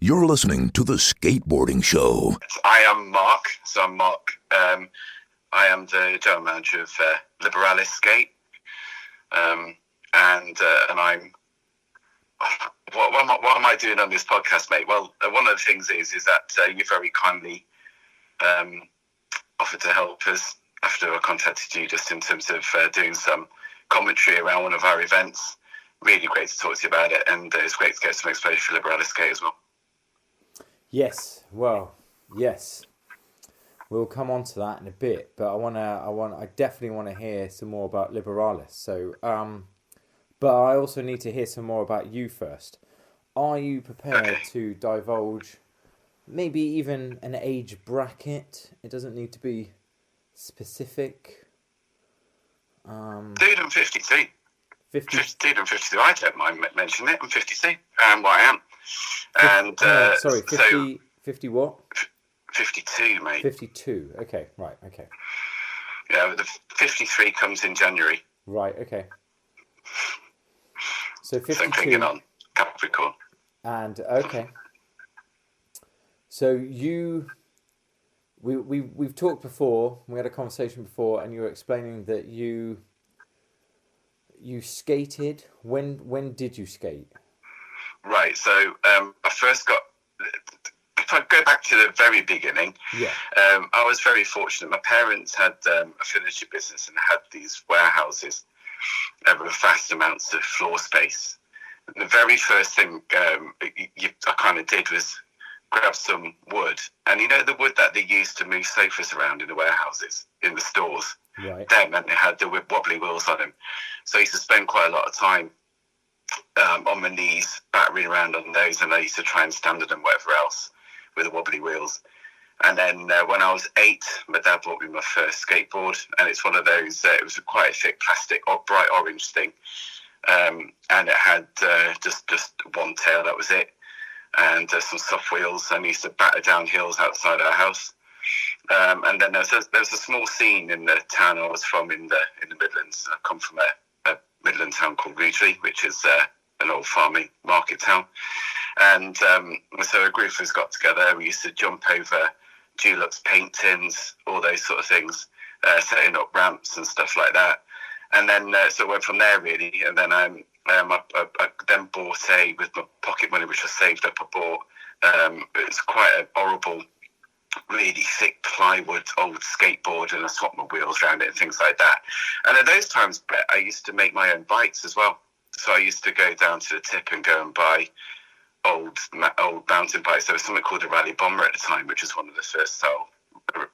You're listening to The Skateboarding Show. I am Mark. So I'm Mark. I am the general manager of Liberalis Skate. And I'm... What am I doing on this podcast, mate? Well, one of the things is that you very kindly offered to help us after I contacted you just in terms of doing some commentary around one of our events. Really great to talk to you about it, and it's great to get some exposure for Liberalis Skate as well. Yes, well, yes. We'll come on to that in a bit, but I definitely want to hear some more about Liberalis. So, but I also need to hear some more about you first. Are you prepared to divulge maybe even an age bracket? It doesn't need to be specific. Dude, I'm 52. 52. I'm 52. I don't mind mentioning it. I'm 52. What I am. And sorry, 50 what? 52, mate. 52. Okay, right. Okay. Yeah, the 53 comes in January. Right. Okay. So 52. So I'm thinking on Capricorn. And okay. So we've talked before. We had a conversation before, and you were explaining that you skated. When did you skate? Right, so I first got, if I go back to the very beginning, I was very fortunate. My parents had a furniture business and had these warehouses with vast amounts of floor space. And the very first thing I kind of did was grab some wood. And you know the wood that they used to move sofas around in the warehouses, in the stores? Right. Them, and they had the wobbly wheels on them. So I used to spend quite a lot of time on my knees, battering around on those, and I used to try and stand on them, whatever else, with the wobbly wheels. And then when I was 8, my dad bought me my first skateboard, and it's one of those, it was quite a thick plastic, bright orange thing, and it had just one tail, that was it, and some soft wheels, and I used to batter down hills outside our house. And then there was a small scene in the town I was from in the Midlands. I come from a Midland town called Rugeley, which is an old farming market town. And so a group of us got together. We used to jump over Dulux paint tins, all those sort of things, setting up ramps and stuff like that. And then so it went from there, really. And then I then bought with my pocket money, which I saved up, I bought, it was quite a horrible, really thick plywood old skateboard, and I swapped my wheels around it and things like that. And at those times, Brett, I used to make my own bikes as well. So I used to go down to the tip and go and buy old mountain bikes. There was something called a Rally Bomber at the time, which was one of the first style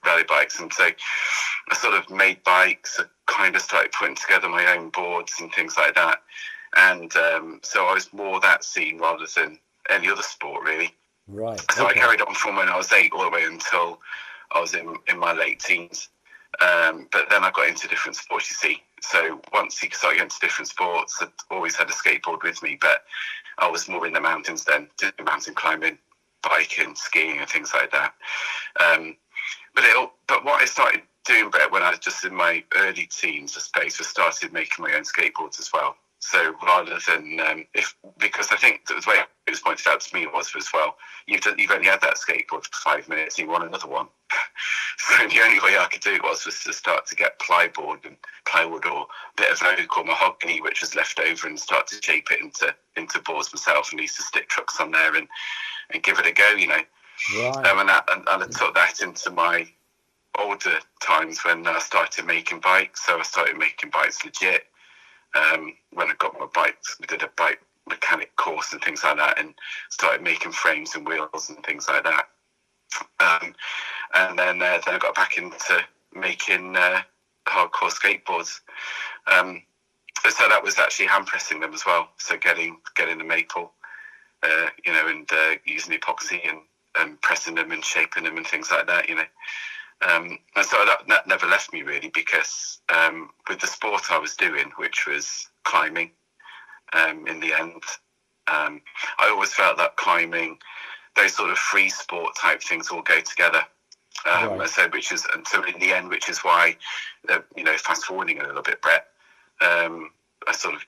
rally bikes. And so I sort of made bikes. I kind of started putting together my own boards and things like that. And so I was more that scene rather than any other sport, really. Right. So okay. I carried on from when I was 8 all the way until I was in my late teens. But then I got into different sports, you see. So once you start getting into different sports, I always had a skateboard with me, but I was more in the mountains then, doing mountain climbing, biking, skiing and things like that. But what I started doing, Brett, when I was just in my early teens, I suppose, was started making my own skateboards as well. So rather than, because I think the way it was pointed out to me was as well, you've only had that skateboard for 5 minutes, and you want another one. So the only way I could do it was to start to get plywood or a bit of oak or mahogany, which was left over, and start to shape it into boards myself, and used to stick trucks on there and give it a go, you know. Right. And I took that into my older times when I started making bikes. So I started making bikes legit. When I got my bikes, we did a bike mechanic course and things like that, and started making frames and wheels and things like that. And then I got back into making hardcore skateboards. So that was actually hand pressing them as well. So getting the maple, and using epoxy and pressing them and shaping them and things like that, you know. And so that never left me really, because with the sport I was doing, which was climbing, in the end, I always felt that climbing, those sort of free sport type things all go together. Right. So in the end, which is why, fast forwarding a little bit, Brett, I sort of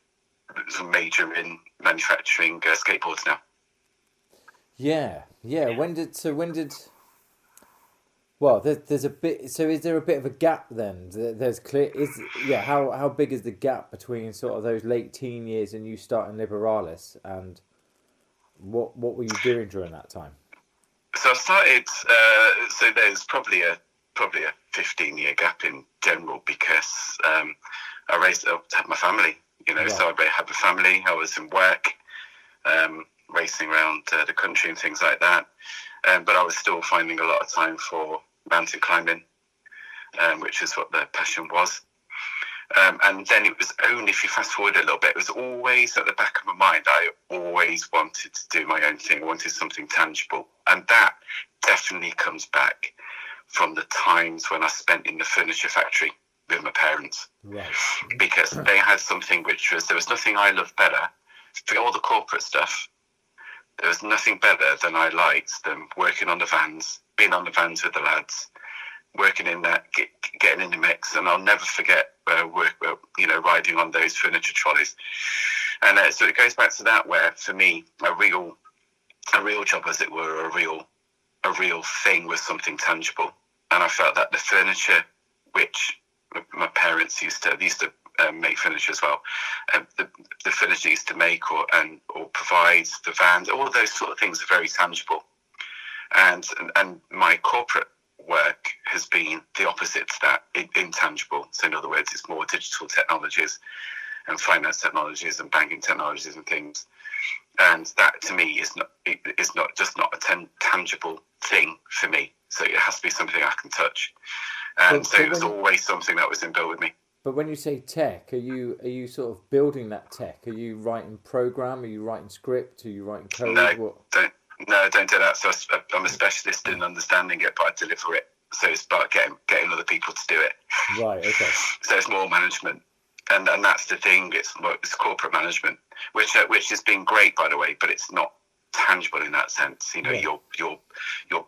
major in manufacturing skateboards now. Yeah, yeah. Well, there's a bit. So is there a bit of a gap then? There's clear. Yeah. How big is the gap between sort of those late teen years and you starting Liberalis, and what were you doing during that time? So I started. So there's probably a 15-year gap in general because I had my family. Right. So I had a family. I was in work, racing around the country and things like that. But I was still finding a lot of time for mountain climbing, which is what the passion was. And then it was only, if you fast forward a little bit, it was always at the back of my mind, I always wanted to do my own thing, wanted something tangible. And that definitely comes back from the times when I spent in the furniture factory with my parents. Right. Because they had something there was nothing I loved better. For all the corporate stuff, there was nothing better than I liked than working on the vans, being on the vans with the lads, working in that, getting in the mix. And I'll never forget riding on those furniture trolleys. And so it goes back to that, where for me, a real job, as it were, a real thing was something tangible. And I felt that the furniture, which my parents used to make furniture as well, the furniture used to make or provide, the vans, all of those sort of things are very tangible. And my corporate work has been the opposite to that, intangible. So in other words, it's more digital technologies and finance technologies and banking technologies and things. And that to me is not a tangible thing for me. So it has to be something I can touch. And so it was always something that was inbuilt with me. But when you say tech, are you sort of building that tech? Are you writing program? Are you writing script? Are you writing code? Don't do that. So I'm a specialist in understanding it, but I deliver it. So it's about getting other people to do it. Right. Okay. So it's more management, and that's the thing. It's corporate management, which has been great, by the way, but it's not tangible in that sense. Your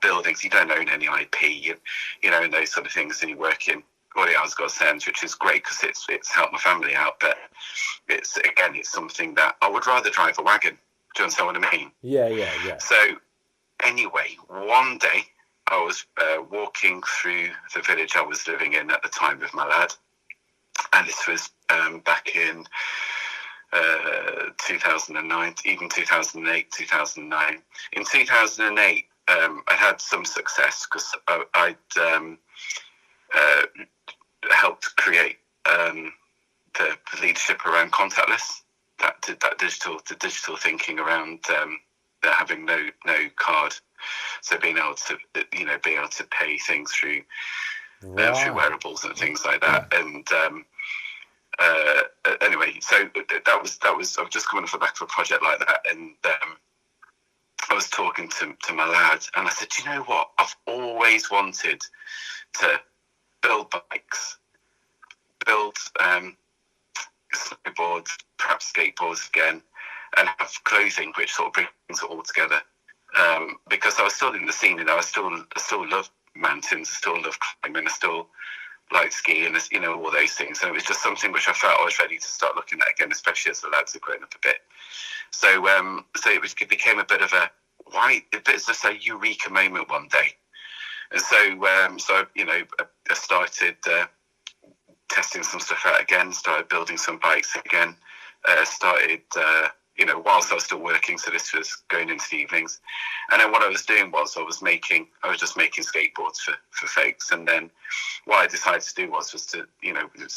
buildings, you don't own any IP, and those sort of things, and you work in all the hours got sense, which is great because it's helped my family out. But it's something that I would rather drive a wagon. Do you understand what I mean? Yeah. So anyway, one day I was walking through the village I was living in at the time with my lad, and this was back in 2009, even 2008, 2009. In 2008, I had some success because I'd helped create the leadership around contactless. That digital thinking around having no card, so being able to pay things through wearables and things like that. And anyway, so that was I was just coming off the back of a project like that, and I was talking to my lad, and I said, you know what? I've always wanted to build bikes, build snowboards, perhaps skateboards again, and have clothing which sort of brings it all together. Because I was still in the scene, I still love mountains, I still love climbing, I still like skiing, all those things. And it was just something which I felt I was ready to start looking at again, especially as the lads had grown up a bit. So it became a bit of a just a eureka moment one day. And so I started testing some stuff out again, started building some bikes again, whilst I was still working, so this was going into the evenings. And then what I was doing was I was just making skateboards for folks. And then what I decided to do was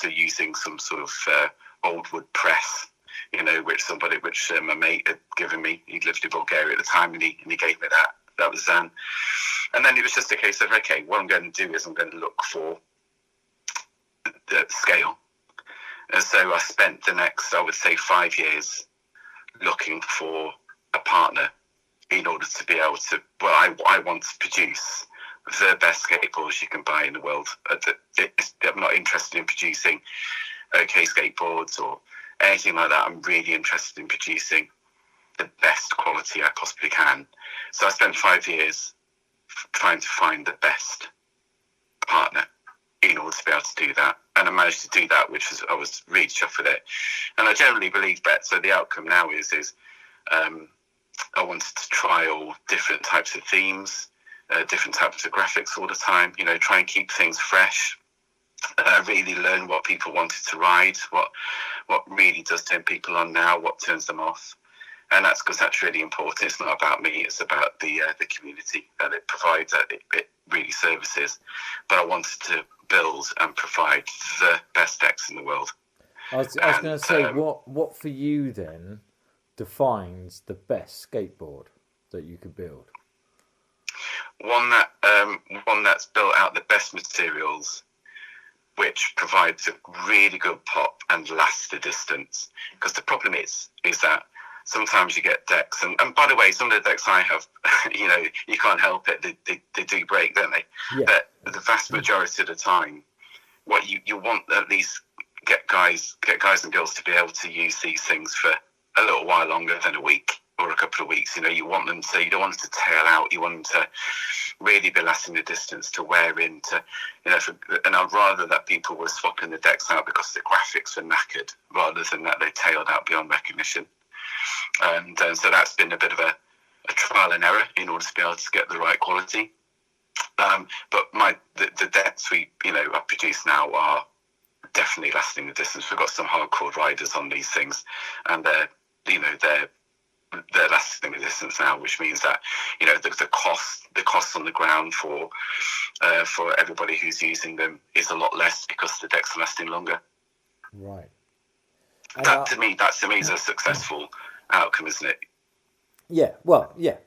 using some sort of old wood press, which my mate had given me. He lived in Bulgaria at the time, and he gave me that. That was Zan. And then it was just a case of, okay, what I'm going to do is I'm going to look for the scale. And so I spent the next, I would say, 5 years looking for a partner in order to be able to, I want to produce the best skateboards you can buy in the world. I'm not interested in producing okay skateboards or anything like that. I'm really interested in producing the best quality I possibly can. So I spent 5 years trying to find the best partner in order to be able to do that. And I managed to do that, I was really chuffed with it. And I generally believe that. So the outcome now is I wanted to trial different types of themes, different types of graphics all the time. You know, try and keep things fresh. Really learn what people wanted to ride, what really does turn people on now, what turns them off. And that's because that's really important. It's not about me, it's about the community that it provides, that it really services. But I wanted to build and provide the best decks in the world. I was going to say, what for you then defines the best skateboard that you could build? One that's built out the best materials, which provides a really good pop and lasts the distance. Because the problem is that sometimes you get decks, and by the way, some of the decks I have, you know, you can't help it. They do break, don't they? Yeah. But the vast majority of the time, what you want at least get guys and girls to be able to use these things for a little while longer than a week or a couple of weeks. You know, you want them to, you don't want them to tail out. You want them to really be lasting the distance, to wear into, you know, and I'd rather that people were swapping the decks out because the graphics were knackered rather than that they tailed out beyond recognition. And so that's been a bit of a trial and error in order to be able to get the right quality. But the decks I produce now are definitely lasting the distance. We've got some hardcore riders on these things, and they're lasting the distance now, which means that, you know, the cost on the ground for everybody who's using them is a lot less because the decks are lasting longer. Right. That to me is a successful outcome, isn't it? Yeah. Well, yeah.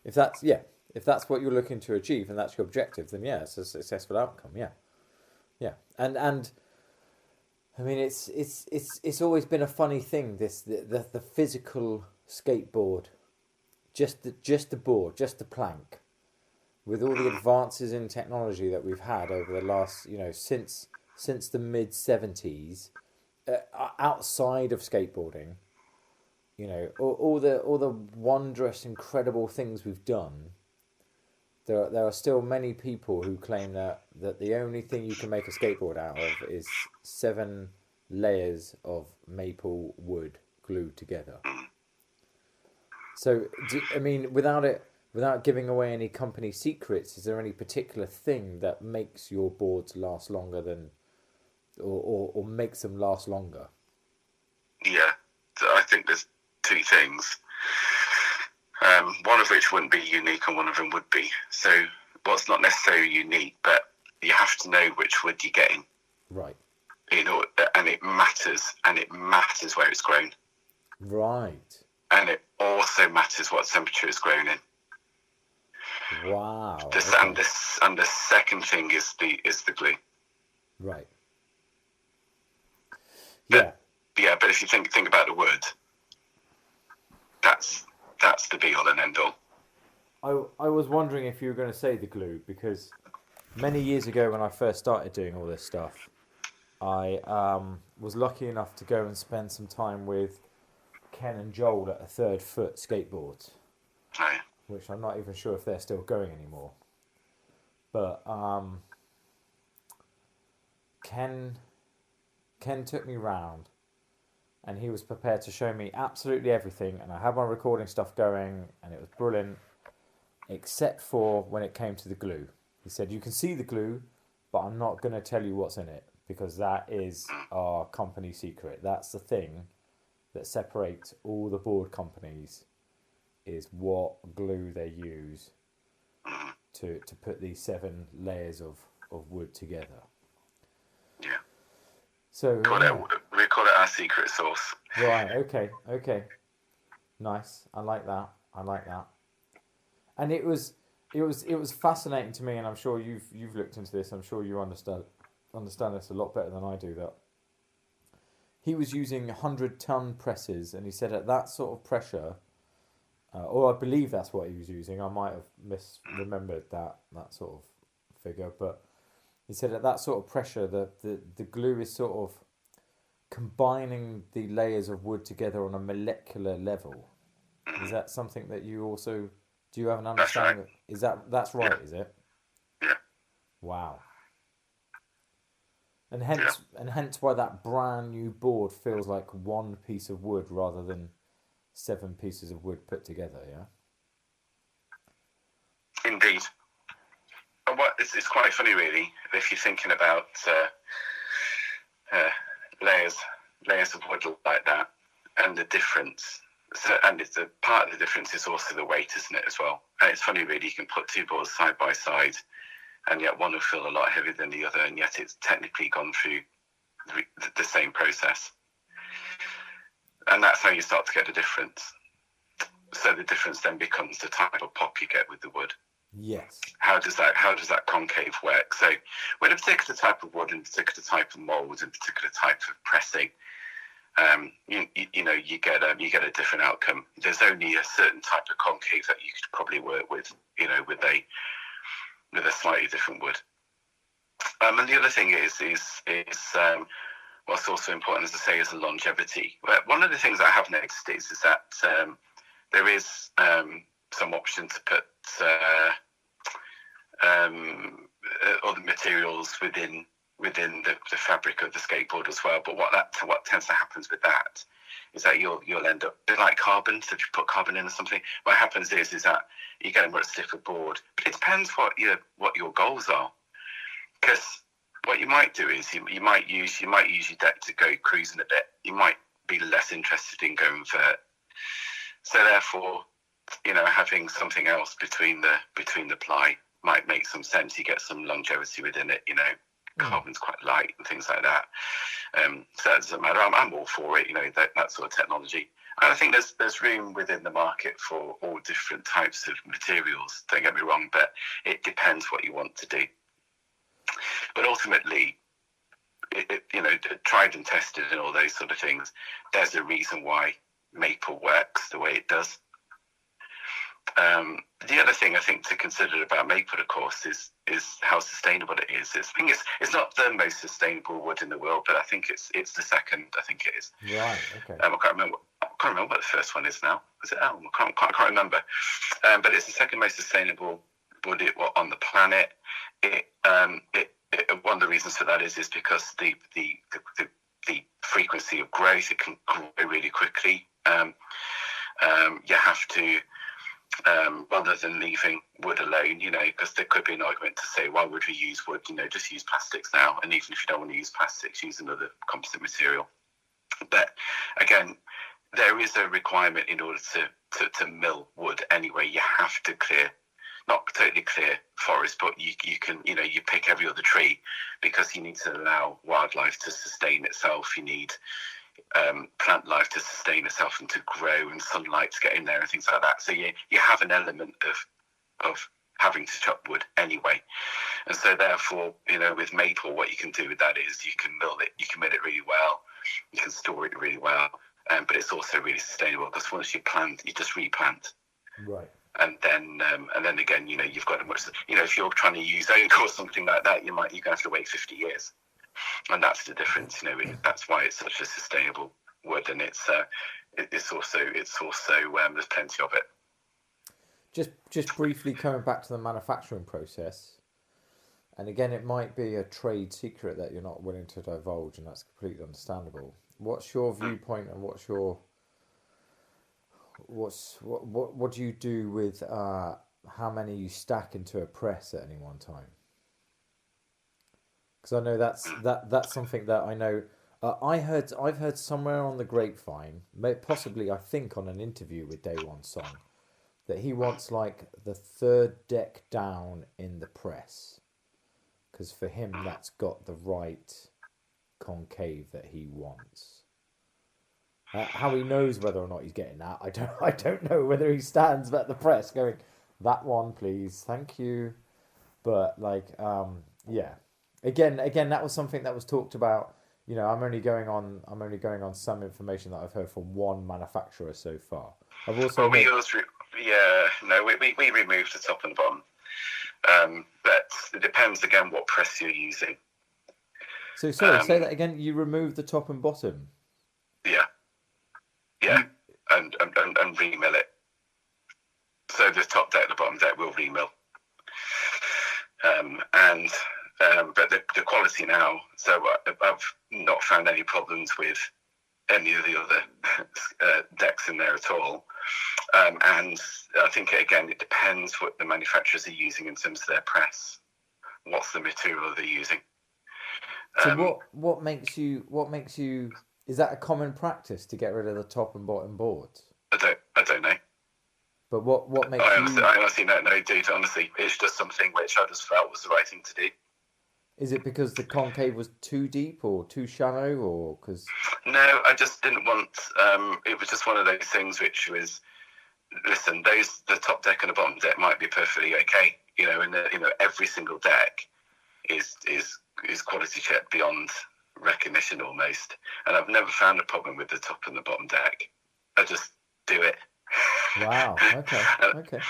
If that's what you're looking to achieve and that's your objective, then yeah, it's a successful outcome. Yeah. Yeah. And I mean, it's always been a funny thing. The physical skateboard, just the board, just the plank, with all the advances in technology that we've had over the last, you know, since the mid-70s, outside of skateboarding, you know, all the wondrous, incredible things we've done. There are still many people who claim that the only thing you can make a skateboard out of is 7 layers of maple wood glued together. So, I mean, without giving away any company secrets, is there any particular thing that makes your boards last longer than, or makes them last longer? Yeah, I think there's 2 things. One of which wouldn't be unique and one of them would be. So what's not necessarily unique, but you have to know which wood you're getting. Right. You know, and it matters where it's grown. Right. And it also matters what temperature it's grown in. Wow. And the second thing is the glue. Right. But if you think about the wood, that's the be all and end all. I was wondering if you were going to say the glue, because many years ago when I first started doing all this stuff, I was lucky enough to go and spend some time with Ken and Joel at a Third Foot Skateboards, which I'm not even sure if they're still going anymore. But Ken took me round, and he was prepared to show me absolutely everything, and I had my recording stuff going, and it was brilliant, except for when it came to the glue. He said, you can see the glue, but I'm not going to tell you what's in it, because that is our company secret. That's the thing that separates all the board companies, is what glue they use to put these 7 layers of wood together. Yeah. So we call it our secret sauce. Right. Okay. Nice. I like that. And it was fascinating to me, and I'm sure you've looked into this. I'm sure you understand this a lot better than I do. That he was using 100-ton presses, and he said at that sort of pressure, or I believe that's what he was using. I might have misremembered that sort of figure, but he said at that sort of pressure, the glue is sort of combining the layers of wood together on a molecular level. Is that something that you also, do you have an understanding? That's right. That's right, Yeah. Is it? Yeah. Wow. And hence why that brand new board feels like one piece of wood rather than 7 pieces of wood put together, yeah? Indeed. And it's quite funny, really, if you're thinking about layers of wood like that, and the difference. So, and it's a part of the difference is also the weight, isn't it, as well? And it's funny, really, you can put 2 boards side by side, and yet one will feel a lot heavier than the other, and yet it's technically gone through the same process. And that's how you start to get the difference. So the difference then becomes the type of pop you get with the wood. Yes. How does that concave work? So with a particular type of wood and a particular type of mould and a particular type of pressing, you get a different outcome. There's only a certain type of concave that you could probably work with, with a slightly different wood. And the other thing is what's also important, as I say, is the longevity. One of the things I have noticed is that there is some option to put other materials within the fabric of the skateboard as well. But what tends to happen with that is that you'll end up a bit like carbon. So if you put carbon in or something, what happens is that you get a much stiffer board. But it depends what your goals are, because what you might do is you might use your deck to go cruising a bit. You might be less interested in going vert. So therefore, having something else between the ply might make some sense. You get some longevity within it. Carbon's quite light and things like that. So that doesn't matter. I'm all for it. That sort of technology. And I think there's room within the market for all different types of materials. Don't get me wrong, but it depends what you want to do. But ultimately, tried and tested and all those sort of things, there's a reason why maple works the way it does. The other thing I think to consider about maple, of course, is how sustainable it is. I think it's not the most sustainable wood in the world, but I think it's the second. I think it is. Right. Okay. I can't remember what the first one is now. Is it? I can't remember. But it's the second most sustainable wood on the planet. One of the reasons for that is because the frequency of growth, it can grow really quickly. You have to, rather than leaving wood alone, because there could be an argument to say, why would we use wood? Just use plastics now. And even if you don't want to use plastics, use another composite material. But again, there is a requirement in order to mill wood anyway. You have to not totally clear forest, but you can, you pick every other tree, because you need to allow wildlife to sustain itself. You need plant life to sustain itself and to grow, and sunlight to get in there and things like that. So you have an element of having to chop wood anyway. And so therefore, with maple, what you can do with that is you can mill it really well, you can store it really well, but it's also really sustainable, because once you plant, you just replant. Right. And then again, you've got a much, if you're trying to use oak or something like that, you're going to have to wait 50 years. And that's the difference, that's why it's such a sustainable wood. And it's also there's plenty of it. Just briefly coming back to the manufacturing process, and again, it might be a trade secret that you're not willing to divulge, and that's completely understandable. What's your viewpoint, and what do you do with how many you stack into a press at any one time? Because I know that's something that I know. I've heard somewhere on the grapevine, possibly I think on an interview with Day One Song, that he wants like the third deck down in the press, because for him that's got the right concave that he wants. How he knows whether or not he's getting that, I don't know. Whether he stands at the press going, that one please, thank you. But yeah. Again, that was something that was talked about. I'm only going on some information that I've heard from one manufacturer so far. I've also we removed the top and bottom, but it depends again what press you're using. So sorry, say that again. You removed the top and bottom. Yeah, and remill it. So the top deck, the bottom deck will remill, but the quality now. So I've not found any problems with any of the other decks in there at all. And I think it depends what the manufacturers are using in terms of their press. What's the material they're using? So what makes you? Is that a common practice to get rid of the top and bottom boards? I don't know. But what makes I you? honestly don't know, dude. Honestly, it's just something which I just felt was the right thing to do. Is it because the concave was too deep or too shallow, or because? No, I just didn't want. It was just one of those things which was. Listen, the top deck and the bottom deck might be perfectly okay, and every single deck is quality check beyond recognition almost, and I've never found a problem with the top and the bottom deck. I just do it. Wow. Okay. Okay.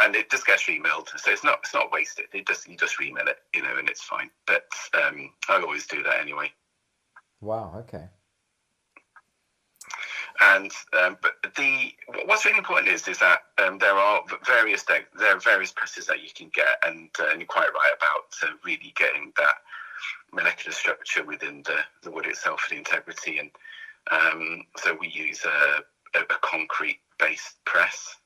And it just gets remilled, so it's not wasted. You just remill it, and it's fine. But I always do that anyway. Wow. Okay. And but what's really important is that there are various presses that you can get, and you're quite right about really getting that molecular structure within the wood itself, the integrity, and so we use a concrete based press.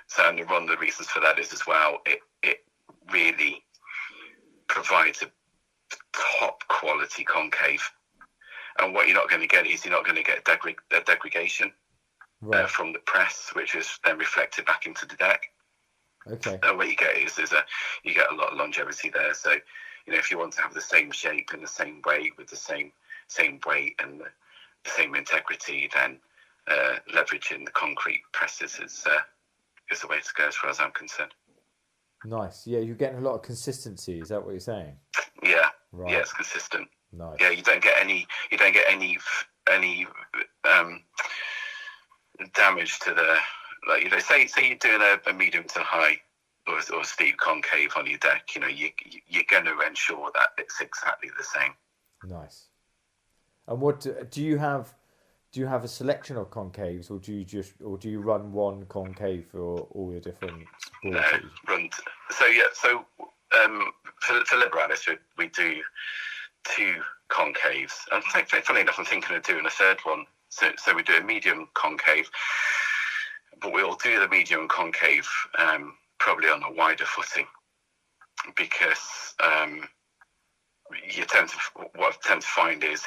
So, and one of the reasons for that is as well, it really provides a top quality concave. And what you're not going to get is a degradation from the press, which is then reflected back into the deck. Okay. And what you get is you get a lot of longevity there. So, if you want to have the same shape in the same way with the same weight and the same integrity, then leveraging the concrete presses is the way to go as far as I'm concerned. Nice. Yeah, you're getting a lot of consistency. Is that what you're saying? Yeah. Right. Yeah, it's consistent. Nice. Yeah, you don't get any damage to the say you're doing a medium to high or steep concave on your deck. You're going to ensure that it's exactly the same. Nice. And what do you have? Do you have a selection of concaves, or do you run one concave for all your different boards? So for Liberalis we do 2 concaves. And funny enough, I'm thinking of doing a third one. So we do a medium concave, but we'll do the medium concave probably on a wider footing, because what I tend to find is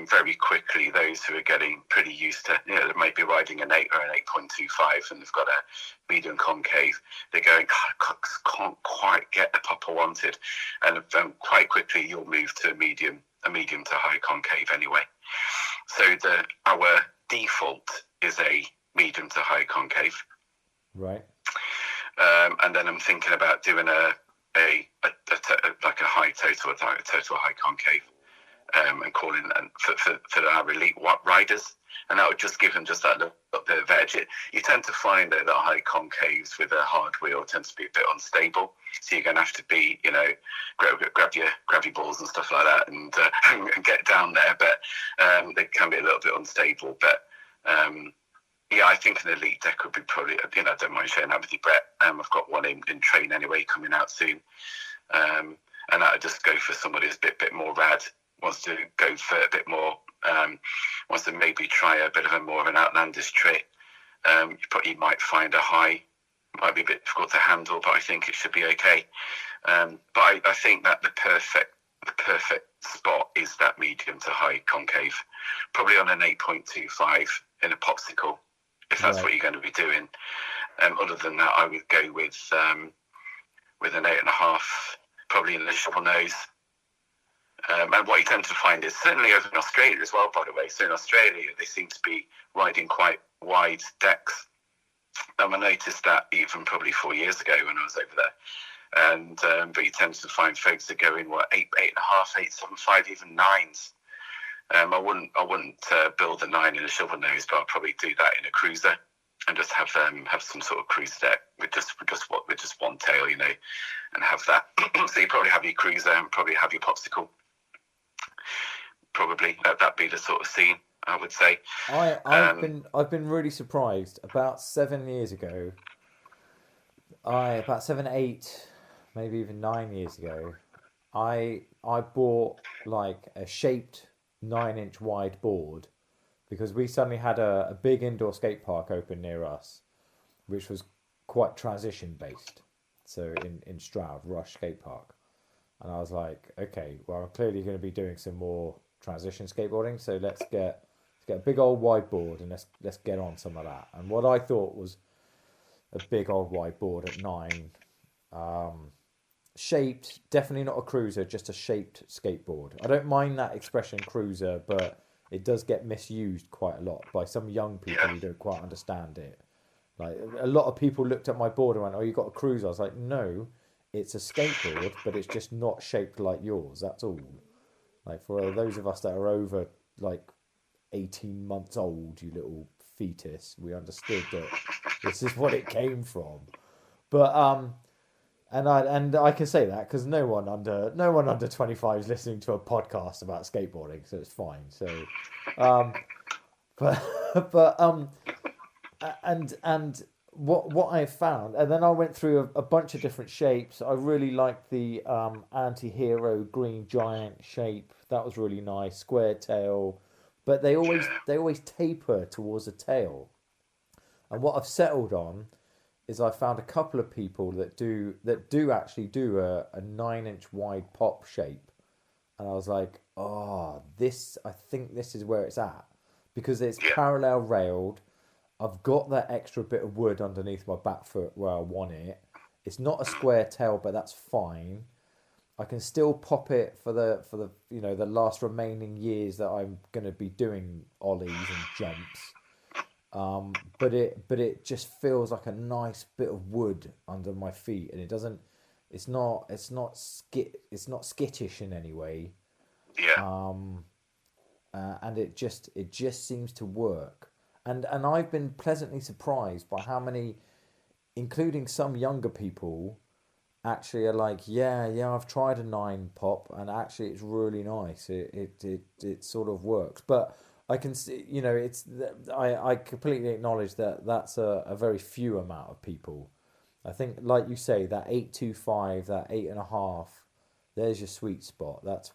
very quickly those who are getting pretty used to, they might be riding an 8 or an 8.25 and they've got a medium concave. They're going, God, can't quite get the pop I wanted, and quite quickly you'll move to a medium to high concave anyway. So our default is a medium to high concave. Right. And then I'm thinking about doing like a high total, a total high concave, and calling for our elite riders, and that would just give them just that little bit of edge. You tend to find that high concaves with a hard wheel tends to be a bit unstable, so you're going to have to be, grab your balls and stuff like that, and get down there. But they can be a little bit unstable. But yeah, I think an elite deck would be probably, I don't mind sharing that with you, Brett. I've got one in train anyway, coming out soon. And that would just go for somebody who's a bit more rad, wants to go for a bit more, wants to maybe try a bit of more of an outlandish trick. You might find a high, might be a bit difficult to handle, but I think it should be okay. But I think that the perfect spot is that medium to high concave, probably on an 8.25 in a popsicle, if that's what you're going to be doing. Other than that, I would go with an 8.5, probably in the shovel nose. And what you tend to find is, certainly over in Australia as well, by the way. So in Australia, they seem to be riding quite wide decks. I noticed that even probably 4 years ago when I was over there. And but you tend to find folks that go in 8.5, 8.75, even 9s. I wouldn't build a 9 in a shovel nose, but I'll probably do that in a cruiser and just have some sort of cruiser deck with just one tail, and have that. So you probably have your cruiser and probably have your popsicle. Probably that'd be the sort of scene, I would say. I've been really surprised. About 7 years ago, about 7, 8, maybe even 9 years ago, I bought like a shaped 9-inch wide board because we suddenly had a big indoor skate park open near us, which was quite transition based. So in Stroud, Rush Skate Park. And I was like, okay, well, I'm clearly going to be doing some more transition skateboarding. So let's get a big old whiteboard and let's get on some of that. And what I thought was a big old whiteboard at 9, shaped, definitely not a cruiser, just a shaped skateboard. I don't mind that expression cruiser, but it does get misused quite a lot by some young people who don't quite understand it. Like, a lot of people looked at my board and went, "Oh, you got a cruiser?" I was like, "No, it's a skateboard, but it's just not shaped like yours. That's all." Like, for those of us that are over like 18 months old, you little fetus, we understood that this is what it came from. But and I can say that because no one under 25 is listening to a podcast about skateboarding, so it's fine. So, but and what I found, and then I went through a bunch of different shapes. I really liked the anti-hero green giant shape. That was really nice. Square tail, but they always taper towards a tail. And what I've settled on is I found a couple of people that do actually do a 9-inch wide pop shape, and I was like, oh, I think this is where it's at, because it's parallel railed. I've got that extra bit of wood underneath my back foot where I want it. It's not a square tail, but that's fine. I can still pop it for the the last remaining years that I'm going to be doing ollies and jumps. But it just feels like a nice bit of wood under my feet, and it's not skittish in any way. Yeah. And it just seems to work. And I've been pleasantly surprised by how many, including some younger people, actually are like, yeah, I've tried a 9 pop, and actually it's really nice. It sort of works. But I can see, I completely acknowledge that that's a very few amount of people. I think, like you say, that 825, that 8.5, there's your sweet spot. That's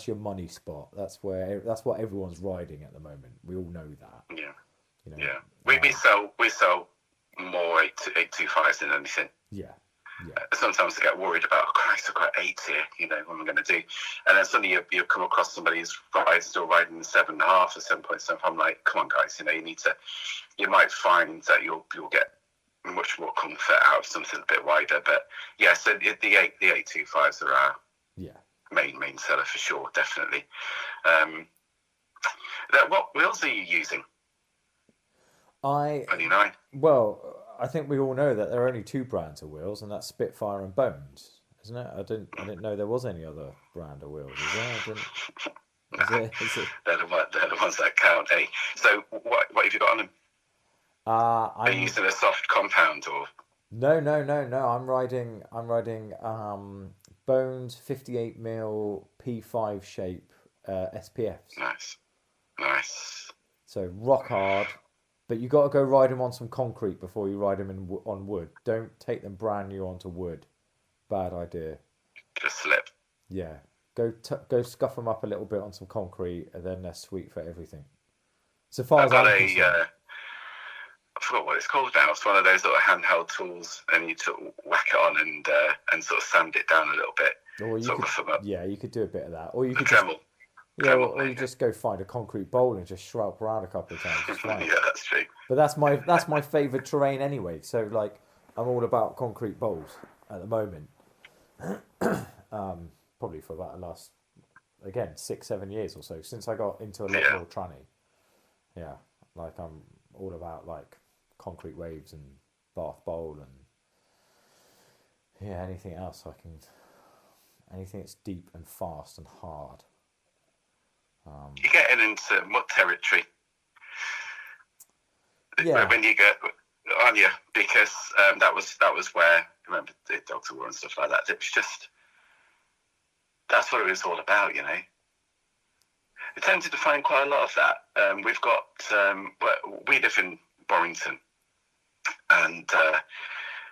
your money spot. That's what everyone's riding at the moment. We all know that. Yeah. We sell more 825s than anything. Yeah. Sometimes I get worried about, oh Christ, I've got 8 here, what am I going to do? And then suddenly you come across somebody who's still riding the 7.5 or 7.7. I'm like, come on guys, you might find that you'll get much more comfort out of something a bit wider. But yeah, so the 825s are our main seller for sure, definitely. What wheels are you using? 29. Well, I think we all know that there are only 2 brands of wheels, and that's Spitfire and Bones, isn't it? I didn't know there was any other brand of wheels. Is there? They're the ones that count, eh? So what have you got on them? Are you using a soft compound or? No. I'm riding Bones 58mm P5 shape SPFs. Nice. So rock hard. But you got to go ride them on some concrete before you ride them on wood. Don't take them brand new onto wood. Bad idea. Just slip. Yeah. Go scuff them up a little bit on some concrete, and then they're sweet for everything. So far as I'm concerned. I forgot what it's called now. It's one of those little handheld tools, and you sort of whack it on and sort of sand it down a little bit. Or you could do a bit of that. Or you could Dremel. Or you just go find a concrete bowl and just shroud around a couple of times. It's fine. Yeah, that's true. But that's my favourite terrain anyway. So like, I'm all about concrete bowls at the moment. Probably for about the last, again, 6-7 years or so, since I got into a lot more tranny. Yeah, like I'm all about like concrete waves and bath bowl and anything else anything that's deep and fast and hard. You're getting into mud territory. Yeah. When you get, aren't you? Because that was where, remember, the Dogs of War and stuff like that. It was just, that's what it was all about, We tended to find quite a lot of that. We've got, we live in Warrington, and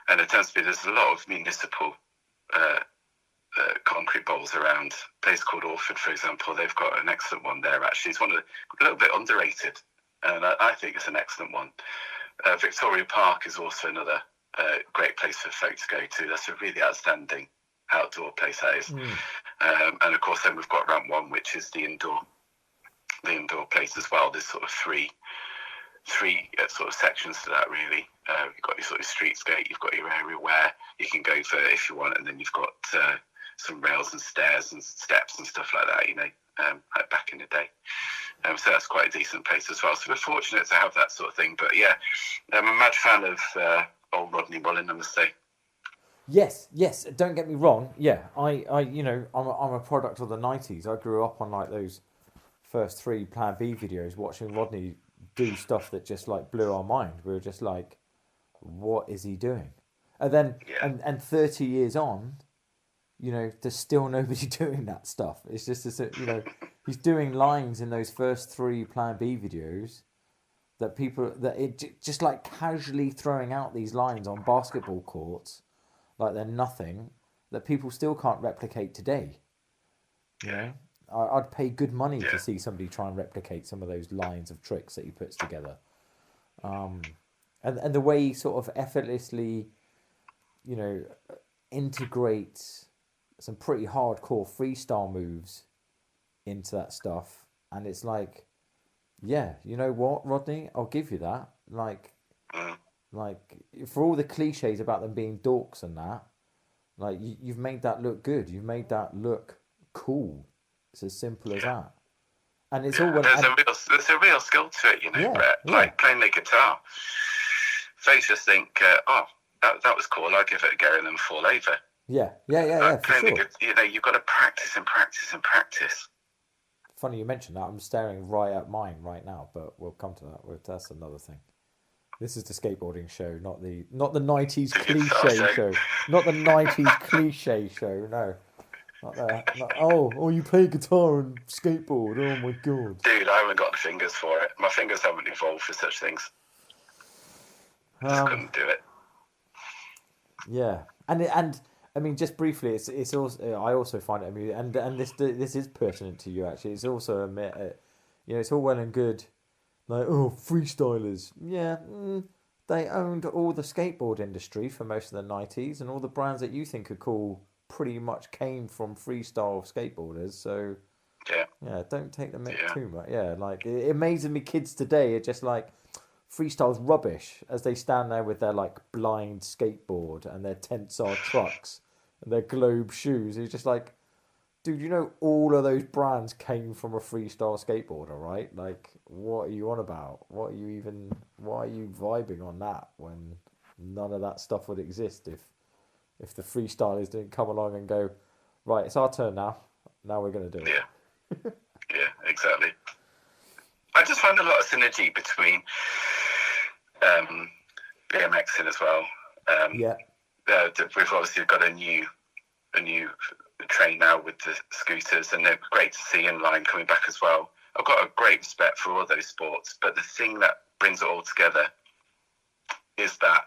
it tends to be, there's a lot of municipal concrete bowls around. A place called Orford, for example, they've got an excellent one there. Actually, it's one of a little bit underrated, and I think it's an excellent one. Victoria Park is also another great place for folk to go to. That's a really outstanding outdoor place, that is. And of course, then we've got Ramp 1, which is the indoor place as well. There's sort of three sort of sections to that, really. You've got your sort of streetscape, you've got your area where you can go for if you want, and then you've got some rails and stairs and steps and stuff like that, like back in the day. So that's quite a decent place as well. So we're fortunate to have that sort of thing. But yeah, I'm a mad fan of old Rodney Mullen, I must say. Yes. Don't get me wrong. Yeah, I'm a product of the '90s. I grew up on like those first 3 Plan B videos, watching Rodney do stuff that just like blew our mind. We were just like, what is he doing? And then, and 30 years on, there's still nobody doing that stuff. It's just, he's doing lines in those first 3 Plan B videos just like casually throwing out these lines on basketball courts like they're nothing, that people still can't replicate today. I'd pay good money to see somebody try and replicate some of those lines of tricks that he puts together. And the way he sort of effortlessly, integrates some pretty hardcore freestyle moves into that stuff. And it's like, yeah, you know what, Rodney? I'll give you that. Like for all the cliches about them being dorks and that, like you've made that look good. You've made that look cool. It's as simple as that. And it's all... There's a real skill to it, Brett. Like playing the guitar. Folks just think, that was cool, I'll give it a go and then fall over. Yeah, for sure. You've got to practice and practice and practice. Funny you mentioned that. I'm staring right at mine right now, but we'll come to that. That's another thing. This is the skateboarding show, not the 90s cliche show. Not the 90s cliche show, no. Not that. You play guitar and skateboard. Oh my god, dude! I haven't got the fingers for it. My fingers haven't evolved for such things. Just couldn't do it. Yeah, and I mean, just briefly, it's also I also find it amusing, and this is pertinent to you actually. It's also it's all well and good, like freestylers. Yeah, they owned all the skateboard industry for most of the '90s, and all the brands that you think are cool pretty much came from freestyle skateboarders. So yeah, don't take the mick too much. Yeah, like it amazes me, kids today are just like, freestyle's rubbish, as they stand there with their like blind skateboard and their tensile trucks and their globe shoes. It's just like, dude, all of those brands came from a freestyle skateboarder, right? Like, what are you on about? Why are you vibing on that when none of that stuff would exist if the freestylers didn't come along and go, right, it's our turn now. Now we're going to do it. Yeah, exactly. I just find a lot of synergy between BMXing as well. We've obviously got a new train now with the scooters, and they're great to see inline coming back as well. I've got a great respect for all those sports, but the thing that brings it all together is that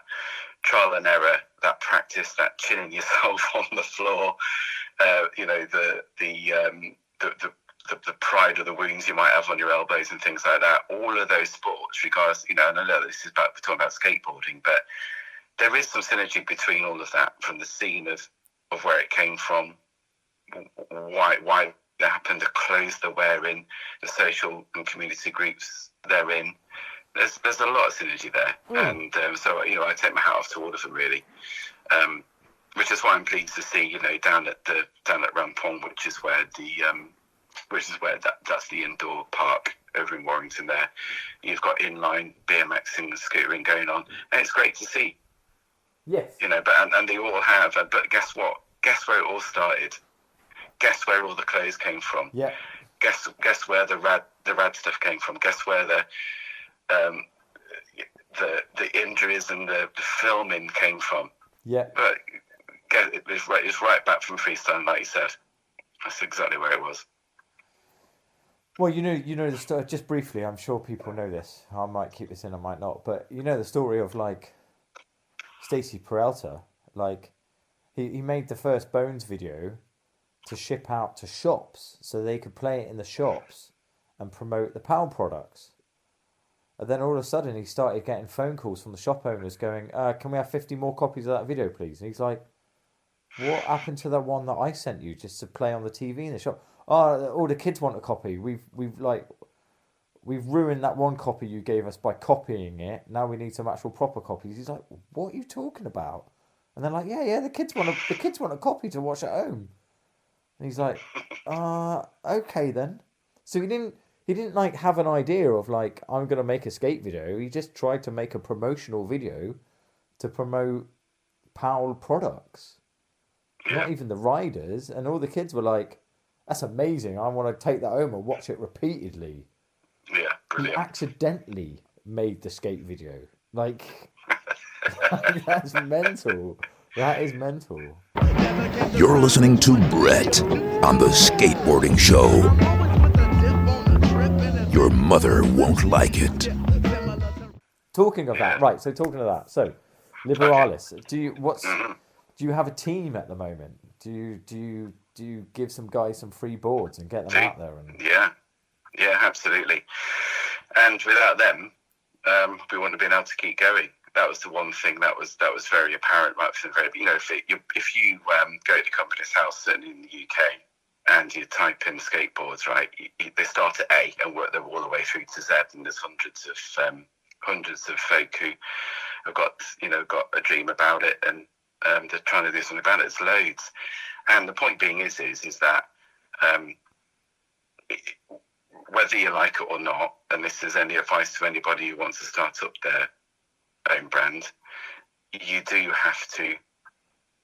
trial and error, that practice, that chilling yourself on the floor, the pride of the wounds you might have on your elbows and things like that. All of those sports, regardless, and I know this is we're talking about skateboarding, but there is some synergy between all of that, from the scene of where it came from, why they happened, the clothes they're wearing, the social and community groups they're in. There's a lot of synergy there, and so I take my hat off to all of them really, which is why I'm pleased to see down at Rampon, which is where that's the indoor park over in Warrington. There, you've got inline BMXing and scootering going on, and it's great to see. Yes, but and they all have. But guess what? Guess where it all started? Guess where all the clothes came from? Yeah. Guess where the rad stuff came from? Guess where the injuries and the filming came from? Yeah. But it's right back from freestyle, like you said. That's exactly where it was. Well, the story, just briefly, I'm sure people know this. I might keep this in, I might not. But the story of like Stacy Peralta, like he made the first Bones video to ship out to shops so they could play it in the shops and promote the PAL products. And then all of a sudden he started getting phone calls from the shop owners going, can we have 50 more copies of that video, please? And he's like, what happened to the one that I sent you just to play on the TV in the shop? Oh, all the kids want a copy. We've ruined that one copy you gave us by copying it. Now we need some actual proper copies. He's like, what are you talking about? And they're like, yeah, the kids want a copy to watch at home. And he's like, okay then. So he didn't like have an idea of like, I'm gonna make a skate video. He just tried to make a promotional video to promote PAL products. Not even the riders, and all the kids were like, that's amazing. I want to take that home and watch it repeatedly. Yeah, brilliant. He accidentally made the skate video. Like, that's mental. That is mental. You're listening to Brett on the Skateboarding Show. Your mother won't like it. Talking of that, right? So talking of that, so Liberalis, do you have a team at the moment? Do you give some guys some free boards and get them out there? And Yeah, absolutely. And without them, we wouldn't have been able to keep going. That was the one thing that was very apparent right from the very beginning. If you go to the company's house, certainly in the UK, and you type in skateboards, right, they start at A and work their all the way through to Z, and there's hundreds of folk who have got a dream about it, and they're trying to do something about it. It's loads, and the point being is that whether you like it or not, and this is any advice to anybody who wants to start up their own brand, you do have to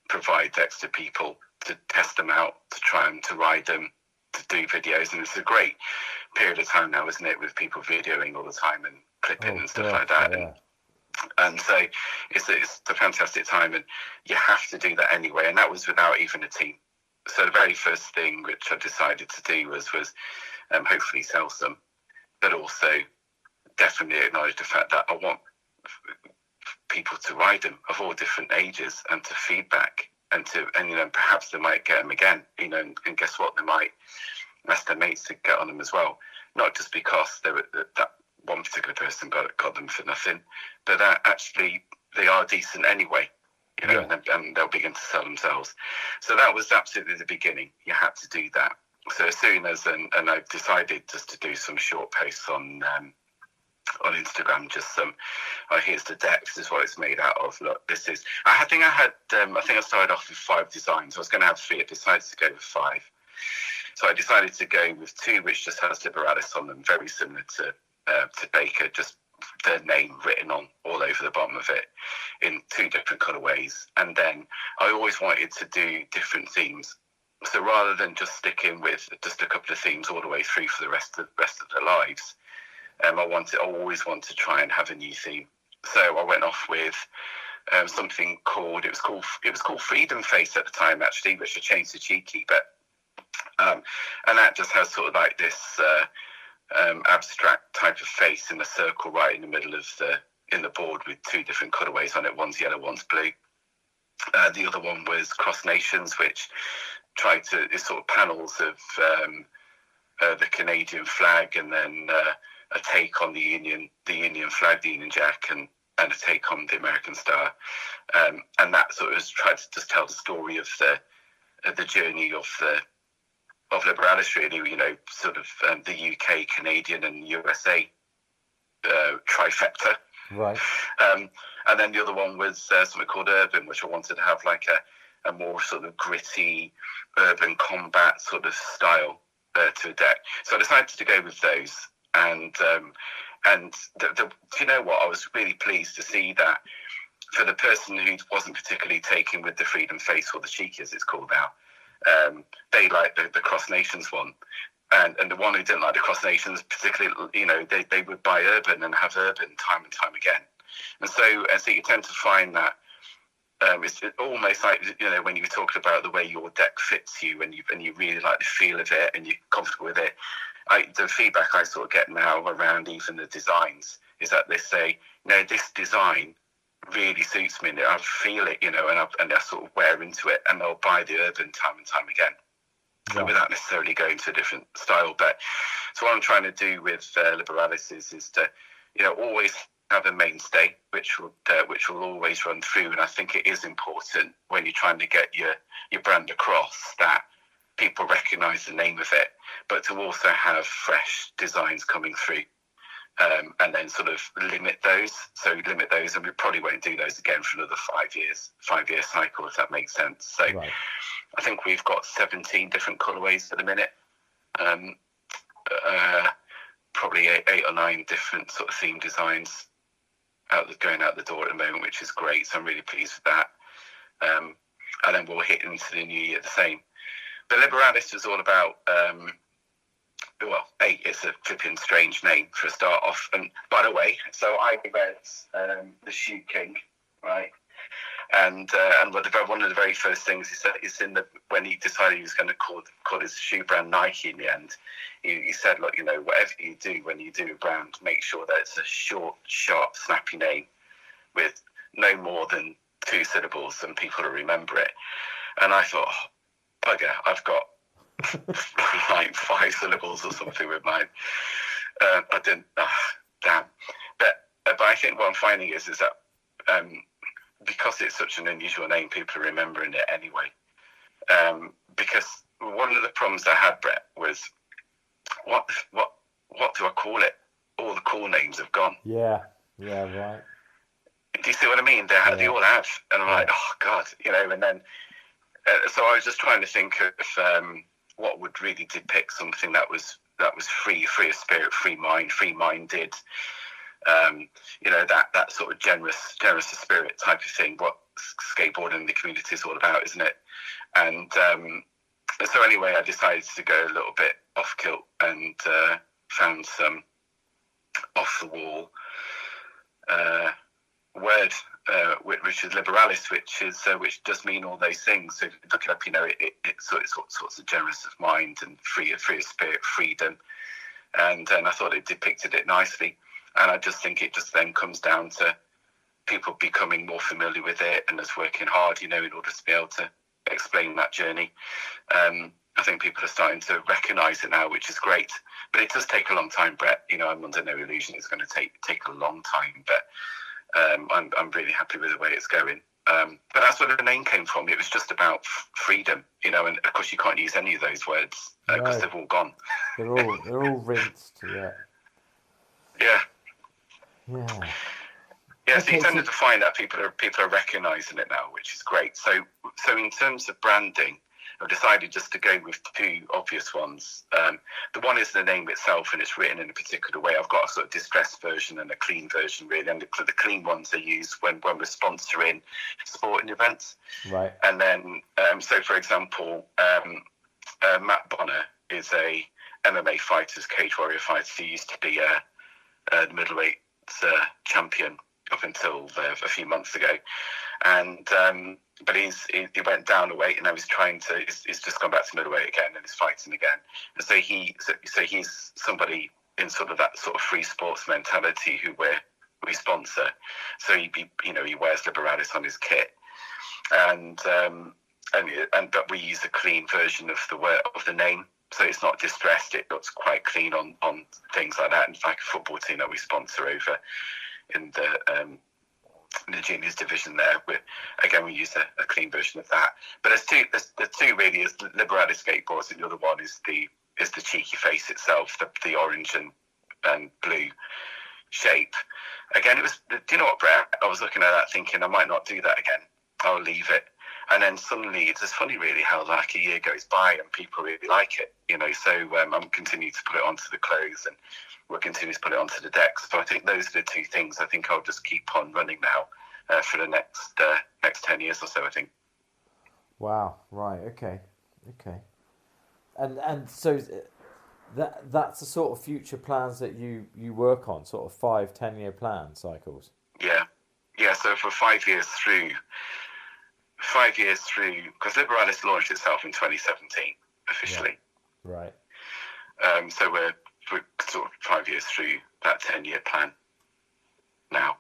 provide decks to people to test them out, to try and to ride them, to do videos. And it's a great period of time now, isn't it, with people videoing all the time and clipping and stuff like that. Yeah. And so it's a fantastic time, and you have to do that anyway. And that was without even a team. So the very first thing which I decided to do was hopefully sell some, but also definitely acknowledge the fact that I want people to ride them of all different ages and to feedback and perhaps they might get them again, and guess what, they might ask their mates to get on them as well, not just because that one particular person got them for nothing, but that actually they are decent anyway, and they'll begin to sell themselves. So that was absolutely the beginning. You had to do that. So as soon as and I decided just to do some short posts on Instagram, just some, here's the deck, this is what it's made out of. Look, this is. I think I started off with 5 designs. I was going to have 3. I decided to go with 5. So I decided to go with 2, which just has Liberalis on them, very similar to Baker, just their name written on all over the bottom of it in 2 different colorways. And then I always wanted to do different themes. So rather than just sticking with just a couple of themes all the way through for the rest of their lives, I always want to try and have a new theme. So I went off with something called Freedom Face at the time, actually, which I changed to Cheeky, but and that just has sort of like this abstract type of face in a circle right in the middle of the board with 2 different colorways on it. One's yellow, one's blue. The other one was Cross Nations, which is sort of panels of the Canadian flag, and then a take on the Union flag, the Union Jack, and a take on the American Star, and that sort of tried to just tell the story of the journey of Liberalis, really, sort of the UK, Canadian, and USA trifecta. Right. And then the other one was something called Urban, which I wanted to have like a more sort of gritty urban combat sort of style to a deck. So I decided to go with those. And you know what? I was really pleased to see that for the person who wasn't particularly taken with the Freedom Face, or the Cheeky as it's called now, they liked the Cross Nations one. And the one who didn't like the Cross Nations, particularly, they would buy Urban and have Urban time and time again. And so you tend to find that it's almost like, when you were talking about the way your deck fits you, and you really like the feel of it and you're comfortable with it. The feedback I sort of get now around even the designs is that they say, no, this design really suits me, and I feel it, and I sort of wear into it, and they'll buy the Urban time and time again. so without necessarily going to a different style. But so what I'm trying to do with Liberalis is to, always have a mainstay which will always run through. And I think it is important when you're trying to get your brand across that people recognise the name of it, but to also have fresh designs coming through. And then sort of limit those, and we probably won't do those again for another 5-year cycle, if that makes sense. So I think we've got 17 different colourways at the minute, probably 8 or 9 different sort of theme designs going out the door at the moment, which is great. So I'm really pleased with that. And then we'll hit into the new year the same. The Liberalis is all about. It's a flipping strange name for a start off. And by the way, so I read The Shoe King, right? And one of the very first things he said is when he decided he was going to call his shoe brand Nike in the end, he said, look, whatever you do when you do a brand, make sure that it's a short, sharp, snappy name with no more than 2 syllables and people will remember it. And I thought, bugger, I've got like 5 syllables or something with mine. I didn't. Damn. But I think what I'm finding is that because it's such an unusual name, people are remembering it anyway. Because one of the problems I had, Brett, was what do I call it? All the cool names have gone. Yeah. Right. Do you see what I mean? They all have, and I'm like, oh God, And then, so I was just trying to think of. What would really depict something that was free of spirit, free-minded, that sort of generous of spirit type of thing. What skateboarding in the community is all about, isn't it? And so anyway, I decided to go a little bit off kilt and found some off the wall word, which is Liberalis, which does mean all those things. So if you look it up, it's sorts of generous of mind and free of spirit, freedom, and I thought it depicted it nicely. And I just think it just then comes down to people becoming more familiar with it and us working hard, in order to be able to explain that journey. I think people are starting to recognise it now, which is great. But it does take a long time, Brett. I'm under no illusion it's going to take a long time, but. I'm really happy with the way it's going. But that's where the name came from. It was just about freedom, and of course you can't use any of those words because they've all gone. They're all rinsed. Yeah. So you tend to find that people are recognising it now, which is great. So in terms of branding, I've decided just to go with 2 obvious ones. The one is the name itself, and it's written in a particular way. I've got a sort of distressed version and a clean version, really. And the clean ones are used when we're sponsoring sporting events. Right. And then, so for example, Matt Bonner is a MMA fighter, cage warrior fighter. He used to be a middleweight champion up until a few months ago, and but he went down a weight, and now he's just gone back to middleweight again, and he's fighting again. And so he's somebody in sort of that sort of free sports mentality who we sponsor. So he wears Liberalis on his kit, and but we use a clean version of the name. So it's not distressed. It looks quite clean on things like that. In fact, a football team that we sponsor over in the juniors division there, we use a clean version of that. But there's two really. Is Liberalis Skateboards, and the other one is the cheeky face itself, the orange and blue shape. Again, it was. Do you know what, Brett? I was looking at that thinking I might not do that again. I'll leave it. And then suddenly, it's just funny really how like a year goes by and people really like it, So I'm continuing to put it onto the clothes, and we'll continue to put it onto the decks. So I think those are the 2 things I think I'll just keep on running now for the next 10 years or so, I think. Wow. Right. Okay. And so that's the sort of future plans that you work on, sort of 5-10 year plan cycles. Yeah. So for 5 years through. 5 years through, because Liberalis launched itself in 2017 officially. Yeah. Right. So we're sort of 5 years through that 10-year plan now,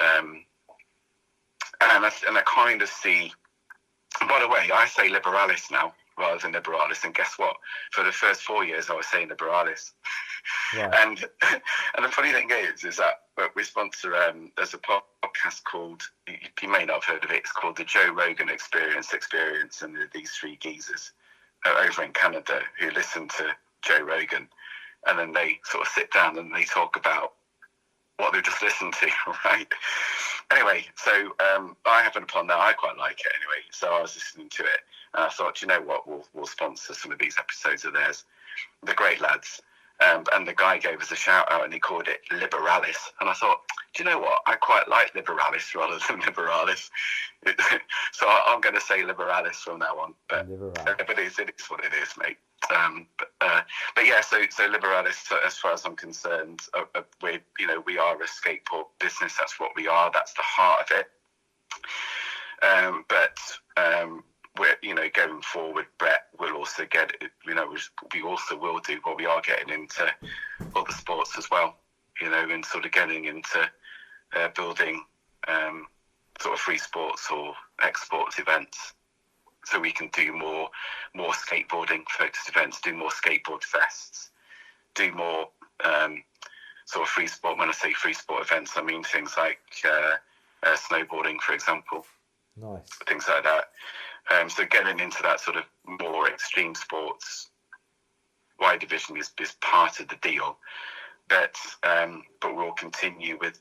and I kind of see. By the way, I say Liberalis now rather than Liberalis. And guess what? For the first 4 years, I was saying Liberalis. Right. And the funny thing is that we sponsor, there's a podcast called, you may not have heard of it, it's called the Joe Rogan Experience, and these three geezers over in Canada who listen to Joe Rogan, and then they sort of sit down and they talk about what they've just listened to, right? Anyway, so I happened upon that. I quite like it anyway, so I was listening to it, and I thought, you know what, we'll sponsor some of these episodes of theirs. They're great lads. And the guy gave us a shout out and he called it Liberalis. And I thought, do you know what? I quite like Liberalis rather than Liberalis. So I'm going to say Liberalis from now on. But it is what it is, mate. But yeah, so Liberalis, as far as I'm concerned, we are a skateboard business. That's what we are. That's the heart of it. We're, going forward, Brett will also get it, we also will do, but we are getting into other sports as well, and sort of getting into building sort of free sports or exports events, so we can do more skateboarding focused events, do more skateboard fests, do more sort of free sport. When I say free sport events, I mean things like snowboarding, for example. Nice. Things like that. So getting into that sort of more extreme sports, Y division is part of the deal. But we'll continue with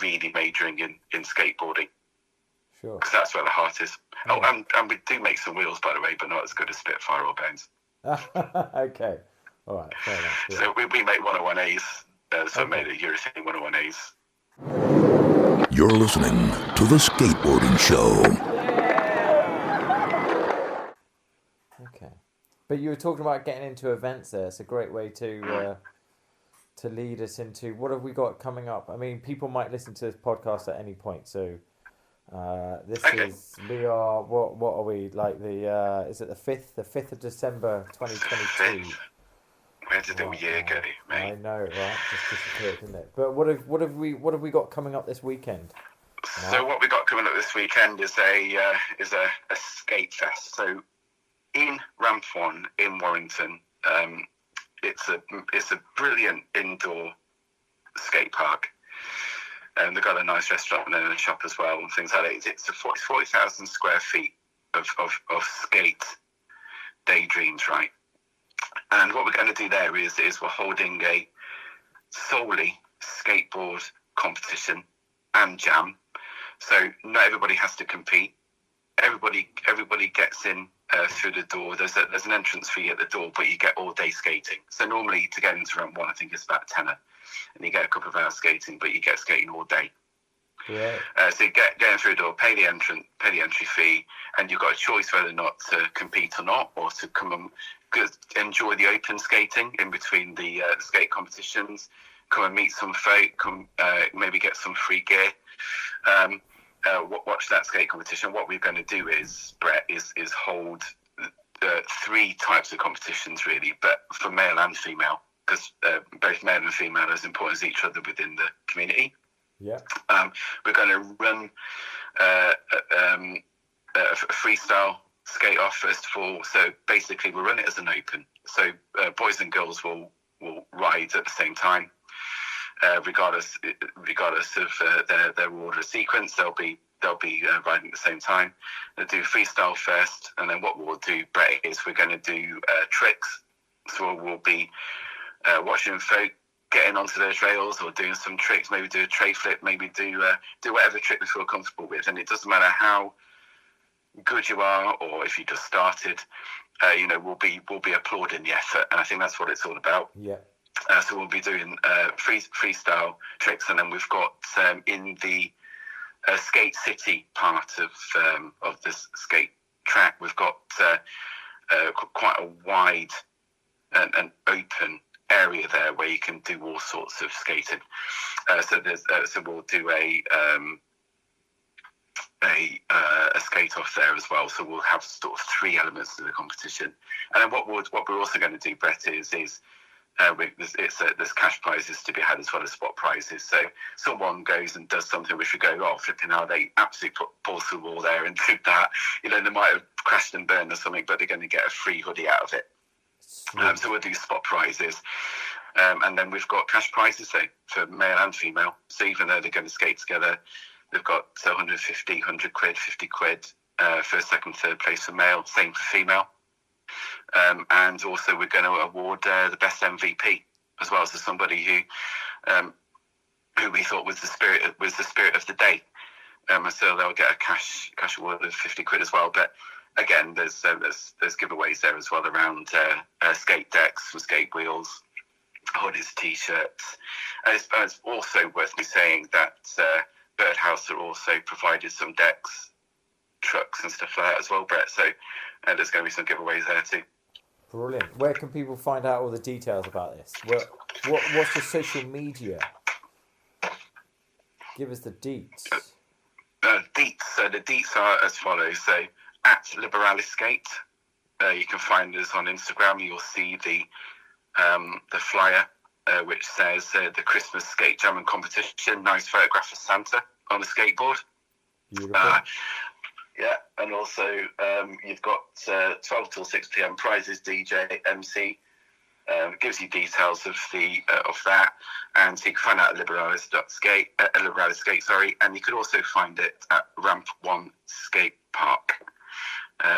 really majoring in skateboarding. Sure. Because that's where the heart is. Yeah. Oh, and we do make some wheels, by the way, but not as good as Spitfire or Bones. Okay. All right. Fair enough. Yeah. So we make 101As. So made a European 101As. You're listening to The Skateboarding Show. Okay. But you were talking about getting into events there. It's a great way to lead us into what have we got coming up. I mean, people might listen to this podcast at any point. So we are, what are we, like is it the 5th? The 5th of December, 2022. Where did the year go, mate? I know, right? Just disappeared, didn't it? But what have we got coming up this weekend? So what we got coming up this weekend is a skate fest. So in Ramp 1 in Warrington, it's a brilliant indoor skate park. And they've got a nice restaurant and a shop as well and things like that. It's 40,000 square feet of skate daydreams, right? And what we're going to do there is we're holding a solely skateboard competition and jam. So not everybody has to compete. Everybody gets in through the door. There's an entrance fee at the door, but you get all day skating. So normally to get into Ramp 1, I think it's about a tenner, and you get a couple of hours skating, but you get skating all day. Yeah. So you get in through the door, pay the entry fee, and you've got a choice whether or not to compete or not, or to come and enjoy the open skating in between the skate competitions. Come and meet some folk. Come maybe get some free gear. Watch that skate competition. What we're going to do is, Brett, is hold 3 types of competitions really, but for male and female, because both male and female are as important as each other within the community. Yeah. We're going to run a freestyle skate off first of all. So basically, we'll run it as an open. So boys and girls will ride at the same time, regardless of their order of sequence. They'll be riding at the same time. They'll do freestyle first, and then what we'll do, Brett, is we're going to do tricks. So we'll be watching folk getting onto those rails or doing some tricks, maybe do a tray flip, maybe do whatever trick we feel comfortable with. And it doesn't matter how good you are or if you just started, we'll be applauding the effort. And I think that's what it's all about. Yeah. So we'll be doing freestyle tricks, and then we've got in the skate city part of this skate track, we've got quite a wide and open area there where you can do all sorts of skating. So we'll do a skate off there as well. So we'll have sort of 3 elements to the competition. And then what we're also going to do, Brett, is There's cash prizes to be had as well as spot prizes. So someone goes and does something which we go, oh, flipping how they absolutely put balls to the wall there and did that. You know, they might have crashed and burned or something, but they're going to get a free hoodie out of it. So we'll do spot prizes. And then we've got cash prizes, so for male and female. So even though they're going to skate together, they've got 150, 100 quid, 50 quid, first, second, third place for male, same for female. And also we're going to award the best MVP as well, so somebody who we thought was the spirit of the day. So they'll get a cash award of 50 quid as well. But again, there's giveaways there as well around skate decks for skate wheels, hoodies, t-shirts. And it's also worth me saying that Birdhouse are also provided some decks, trucks and stuff like that as well, Brett. So there's going to be some giveaways there too. Brilliant. Where can people find out all the details about this? What's the social media? Give us the deets. So the deets are as follows. So at Liberalis Skate, you can find us on Instagram. You'll see the flyer which says the Christmas skate jam and competition. Nice photograph of Santa on a skateboard. Beautiful. Yeah, and also you've got 12 till 6 p.m. prizes, DJ, MC. Gives you details of that, and so you can find out at Liberalis Skate, and you could also find it at Ramp 1 Skate Park.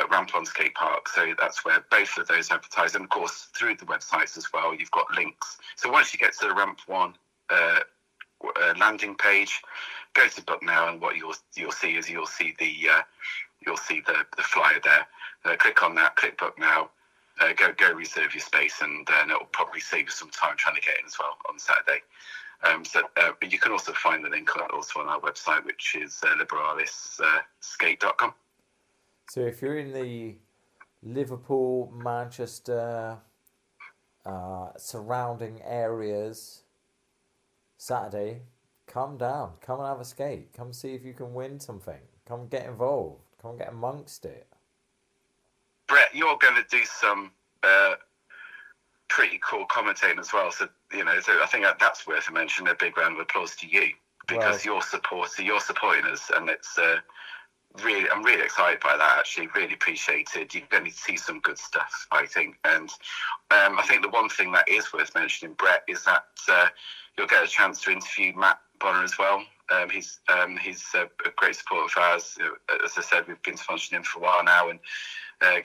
Ramp 1 Skate Park. So that's where both of those advertise, and of course through the websites as well. You've got links. So once you get to the Ramp 1 landing page, go to book now, and what you'll see the flyer there. Click on that, click book now, go reserve your space, and it'll probably save you some time trying to get in as well on Saturday. But you can also find the link also on our website, which is liberalisskate.com. So if you're in the Liverpool, Manchester, surrounding areas, Saturday, come down, come and have a skate, come see if you can win something, come get involved, come get amongst it. Brett, you're going to do some pretty cool commentating as well, so I think that's worth a mention. A big round of applause to you, because you're supporting us, and it's I'm really excited by that. Actually, really appreciated. You're going to see some good stuff, I think. And I think the one thing that is worth mentioning, Brett, is that you'll get a chance to interview Matt Bonner as well. He's a great supporter of ours. As I said, we've been sponsoring him for a while now, and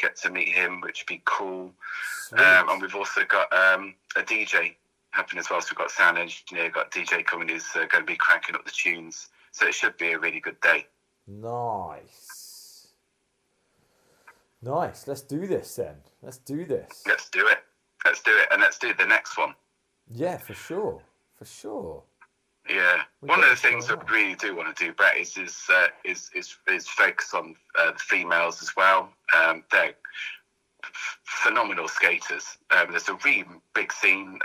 get to meet him, which would be cool. And we've also got a DJ happening as well. So we've got a sound engineer, got a DJ coming who's going to be cranking up the tunes. So it should be a really good day. Nice. Let's do this then. Let's do it. And let's do the next one. Yeah, for sure. Yeah. One of the things I really do want to do, Brett, is focus on the females as well. They're phenomenal skaters. There's a really big scene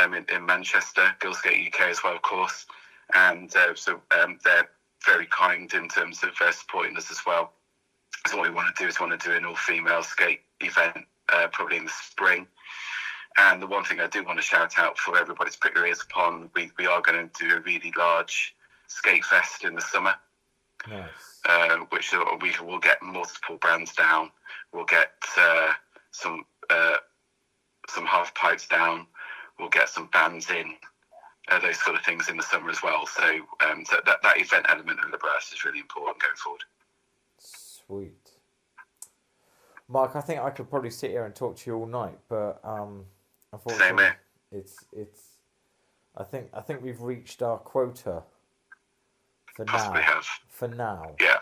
in Manchester, Girls Skate UK as well, of course. And so they're very kind in terms of supporting us as well. So what we want to do is an all-female skate event, probably in the spring. And the one thing I do want to shout out for everybody to put your ears upon, we are going to do a really large skate fest in the summer. Nice. Which we will get multiple brands down. We'll get some half pipes down. We'll get some bands in. Those sort of things in the summer as well. So that event element of Liberalis is really important going forward. Sweet. Mark, I think I could probably sit here and talk to you all night, but unfortunately, it's. I think we've reached our quota. Possibly have. For now. Yeah.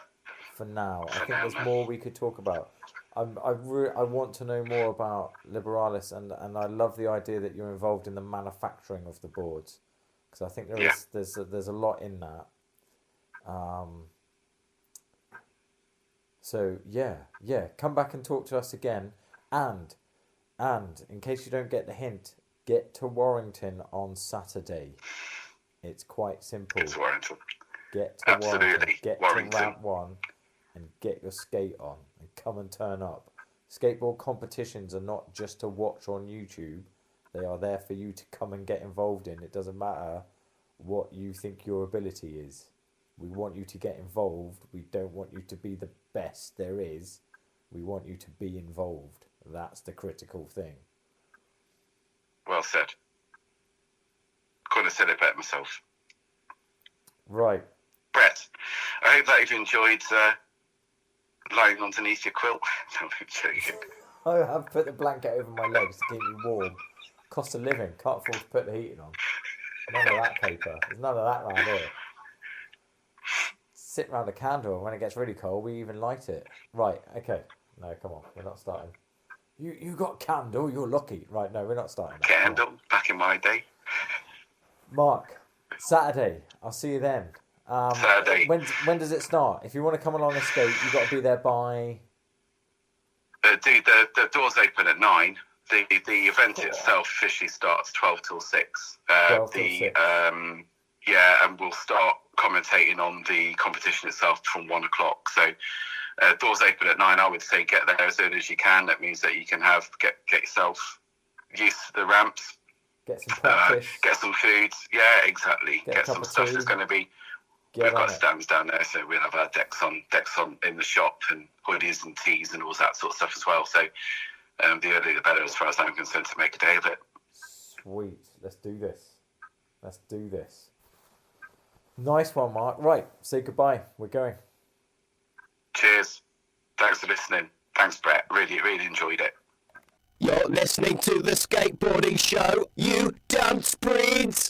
For now, I think there's more we could talk about. I want to know more about Liberalis, and I love the idea that you're involved in the manufacturing of the boards, because I think there's a lot in that. So yeah, come back and talk to us again, and in case you don't get the hint, get to Warrington on Saturday. It's quite simple. It's Warrington. Get to Warrington. Get Warrington. to Ramp 1 and get your skate on and come and turn up. Skateboard competitions are not just to watch on YouTube. They are there for you to come and get involved in. It doesn't matter what you think your ability is. We want you to get involved. We don't want you to be the best there is. We want you to be involved. That's the critical thing. Well said. Couldn't have said it better myself. Right. Brett, I hope that you've enjoyed lying underneath your quilt. No, I'm joking. I have put the blanket over my legs to keep me warm. Cost of living. Can't afford to put the heating on. None of that paper. There's none of that around here. Sit round a candle, and when it gets really cold, we even light it. Right, okay. No, come on. We're not starting. You got candle, you're lucky. Right, no, we're not starting that. Candle, back in my day. Mark, Saturday. I'll see you then. Saturday. When does it start? If you want to come along and skate, you've got to be there by... The doors open at 9. The event itself officially starts 12 till 6. 12 till 6. And we'll start commentating on the competition itself from 1 o'clock. So doors open at 9. I would say get there as early as you can. That means that you can get yourself used to the ramps. Get some practice. Get some food. Yeah, exactly. Get some stuff that's going to be... We've got stands down there, so we'll have our decks on in the shop, and hoodies and tees and all that sort of stuff as well. So the earlier the better, as far as I'm concerned, to make a day of it. Sweet. Let's do this. Nice one, Mark. Right, say goodbye. We're going. Cheers. Thanks for listening. Thanks, Brett. Really, really enjoyed it. You're listening to the Skateboarding Show, you dunce breeds!